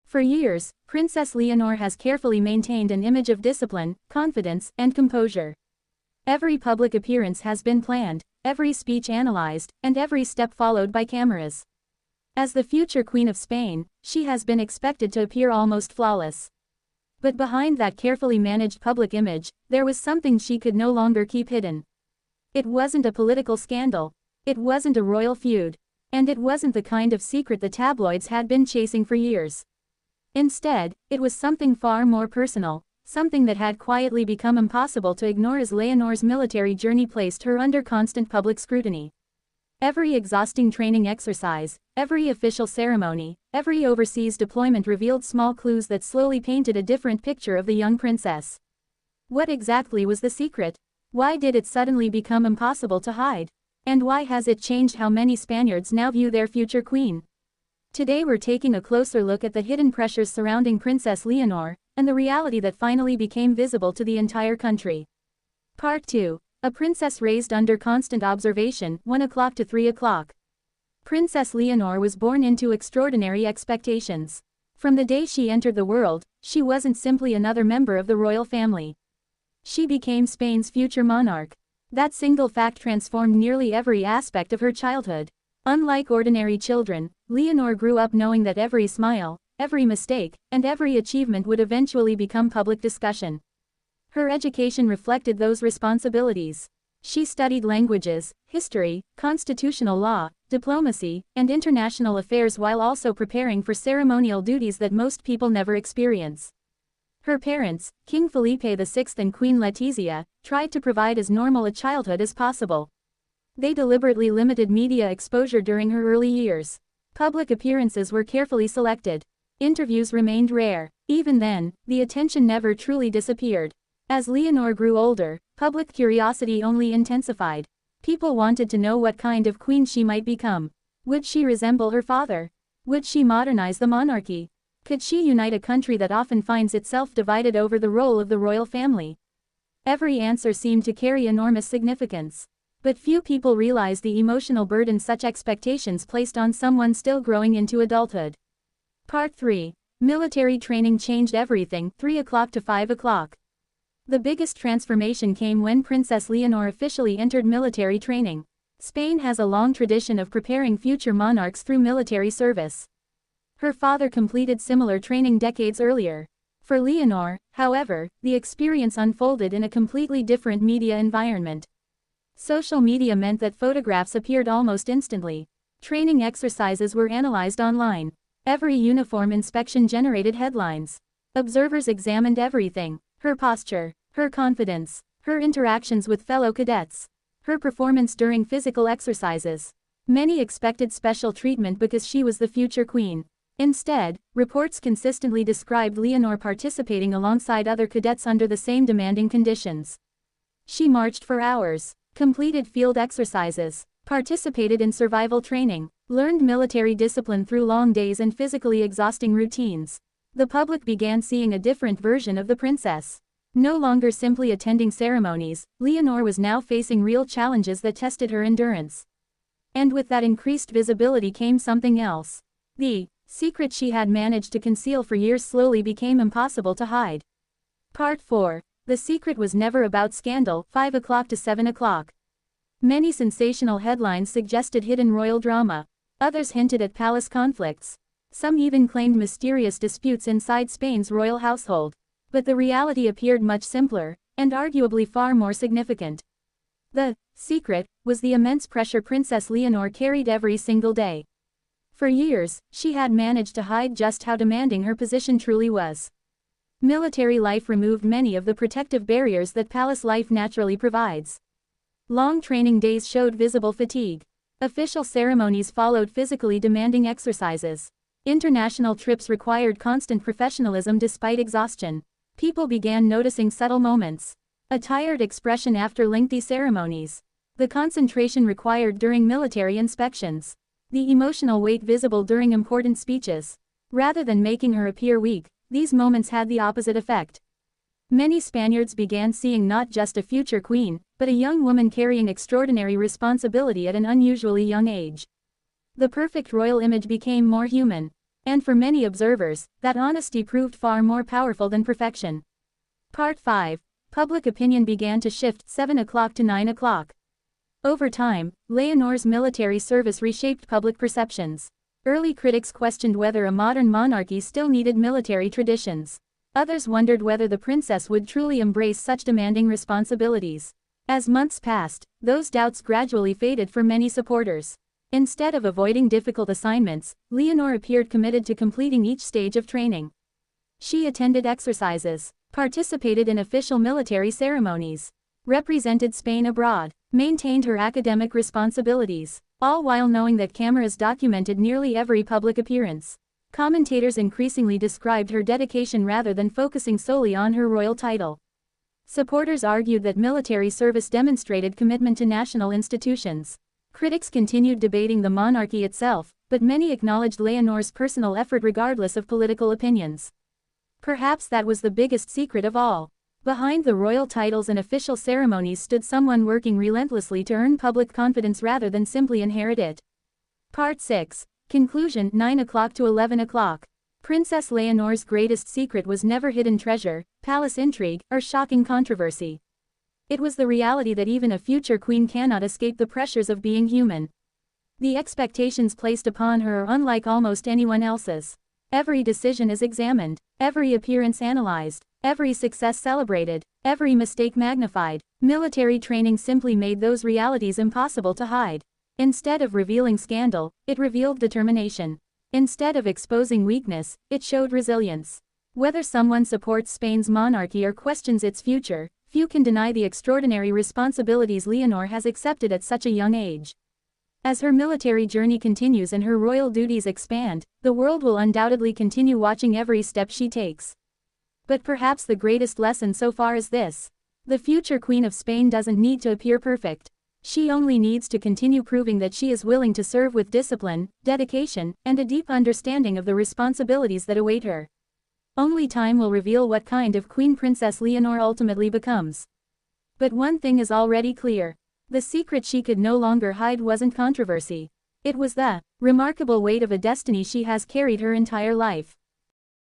For years, Princess Leonor has carefully maintained an image of discipline, confidence, and composure. Every public appearance has been planned, every speech analyzed, and every step followed by cameras. As the future Queen of Spain, she has been expected to appear almost flawless. But behind that carefully managed public image, there was something she could no longer keep hidden. It wasn't a political scandal. It wasn't a royal feud. And it wasn't the kind of secret the tabloids had been chasing for years. Instead, it was something far more personal, something that had quietly become impossible to ignore as Leonor's military journey placed her under constant public scrutiny. Every exhausting training exercise, every official ceremony, every overseas deployment revealed small clues that slowly painted a different picture of the young princess. What exactly was the secret? Why did it suddenly become impossible to hide? And why has it changed how many Spaniards now view their future queen? Today we're taking a closer look at the hidden pressures surrounding Princess Leonor, and the reality that finally became visible to the entire country. Part 2. A princess raised under constant observation, 1 o'clock to 3 o'clock. Princess Leonor was born into extraordinary expectations. From the day she entered the world, she wasn't simply another member of the royal family. She became Spain's future monarch. That single fact transformed nearly every aspect of her childhood. Unlike ordinary children, Leonor grew up knowing that every smile, every mistake, and every achievement would eventually become public discussion. Her education reflected those responsibilities. She studied languages, history, constitutional law, diplomacy, and international affairs while also preparing for ceremonial duties that most people never experience. Her parents, King Felipe VI and Queen Letizia, tried to provide as normal a childhood as possible. They deliberately limited media exposure during her early years. Public appearances were carefully selected. Interviews remained rare. Even then, the attention never truly disappeared. As Leonor grew older, public curiosity only intensified. People wanted to know what kind of queen she might become. Would she resemble her father? Would she modernize the monarchy? Could she unite a country that often finds itself divided over the role of the royal family? Every answer seemed to carry enormous significance. But few people realized the emotional burden such expectations placed on someone still growing into adulthood. Part 3. Military training changed everything, 3 o'clock to 5 o'clock. The biggest transformation came when Princess Leonor officially entered military training. Spain has a long tradition of preparing future monarchs through military service. Her father completed similar training decades earlier. For Leonor, however, the experience unfolded in a completely different media environment. Social media meant that photographs appeared almost instantly. Training exercises were analyzed online. Every uniform inspection generated headlines. Observers examined everything: her posture, her confidence, her interactions with fellow cadets, her performance during physical exercises. Many expected special treatment because she was the future queen. Instead, reports consistently described Leonor participating alongside other cadets under the same demanding conditions. She marched for hours, completed field exercises, participated in survival training, learned military discipline through long days and physically exhausting routines. The public began seeing a different version of the princess. No longer simply attending ceremonies, Leonor was now facing real challenges that tested her endurance. And with that increased visibility came something else. The secret she had managed to conceal for years slowly became impossible to hide. Part 4. The secret was never about scandal, 5 o'clock to 7 o'clock. Many sensational headlines suggested hidden royal drama. Others hinted at palace conflicts. Some even claimed mysterious disputes inside Spain's royal household. But the reality appeared much simpler, and arguably far more significant. The secret was the immense pressure Princess Leonor carried every single day. For years, she had managed to hide just how demanding her position truly was. Military life removed many of the protective barriers that palace life naturally provides. Long training days showed visible fatigue. Official ceremonies followed physically demanding exercises. International trips required constant professionalism despite exhaustion. People began noticing subtle moments. A tired expression after lengthy ceremonies. The concentration required during military inspections. The emotional weight visible during important speeches. Rather than making her appear weak, these moments had the opposite effect. Many Spaniards began seeing not just a future queen, but a young woman carrying extraordinary responsibility at an unusually young age. The perfect royal image became more human. And for many observers, that honesty proved far more powerful than perfection. Part 5. Public opinion began to shift 7 o'clock to 9 o'clock. Over time, Leonor's military service reshaped public perceptions. Early critics questioned whether a modern monarchy still needed military traditions. Others wondered whether the princess would truly embrace such demanding responsibilities. As months passed, those doubts gradually faded for many supporters. Instead of avoiding difficult assignments, Leonor appeared committed to completing each stage of training. She attended exercises, participated in official military ceremonies, represented Spain abroad, maintained her academic responsibilities, all while knowing that cameras documented nearly every public appearance. Commentators increasingly described her dedication rather than focusing solely on her royal title. Supporters argued that military service demonstrated commitment to national institutions. Critics continued debating the monarchy itself, but many acknowledged Leonor's personal effort regardless of political opinions. Perhaps that was the biggest secret of all. Behind the royal titles and official ceremonies stood someone working relentlessly to earn public confidence rather than simply inherit it. Part 6. Conclusion, 9 o'clock to 11 o'clock. Princess Leonor's greatest secret was never hidden treasure, palace intrigue, or shocking controversy. It was the reality that even a future queen cannot escape the pressures of being human. The expectations placed upon her are unlike almost anyone else's. Every decision is examined, every appearance analyzed, every success celebrated, every mistake magnified. Military training simply made those realities impossible to hide. Instead of revealing scandal, it revealed determination. Instead of exposing weakness, it showed resilience. Whether someone supports Spain's monarchy or questions its future, few can deny the extraordinary responsibilities Leonor has accepted at such a young age. As her military journey continues and her royal duties expand, the world will undoubtedly continue watching every step she takes. But perhaps the greatest lesson so far is this: the future Queen of Spain doesn't need to appear perfect. She only needs to continue proving that she is willing to serve with discipline, dedication, and a deep understanding of the responsibilities that await her. Only time will reveal what kind of Queen Princess Leonor ultimately becomes. But one thing is already clear. The secret she could no longer hide wasn't controversy. It was the remarkable weight of a destiny she has carried her entire life.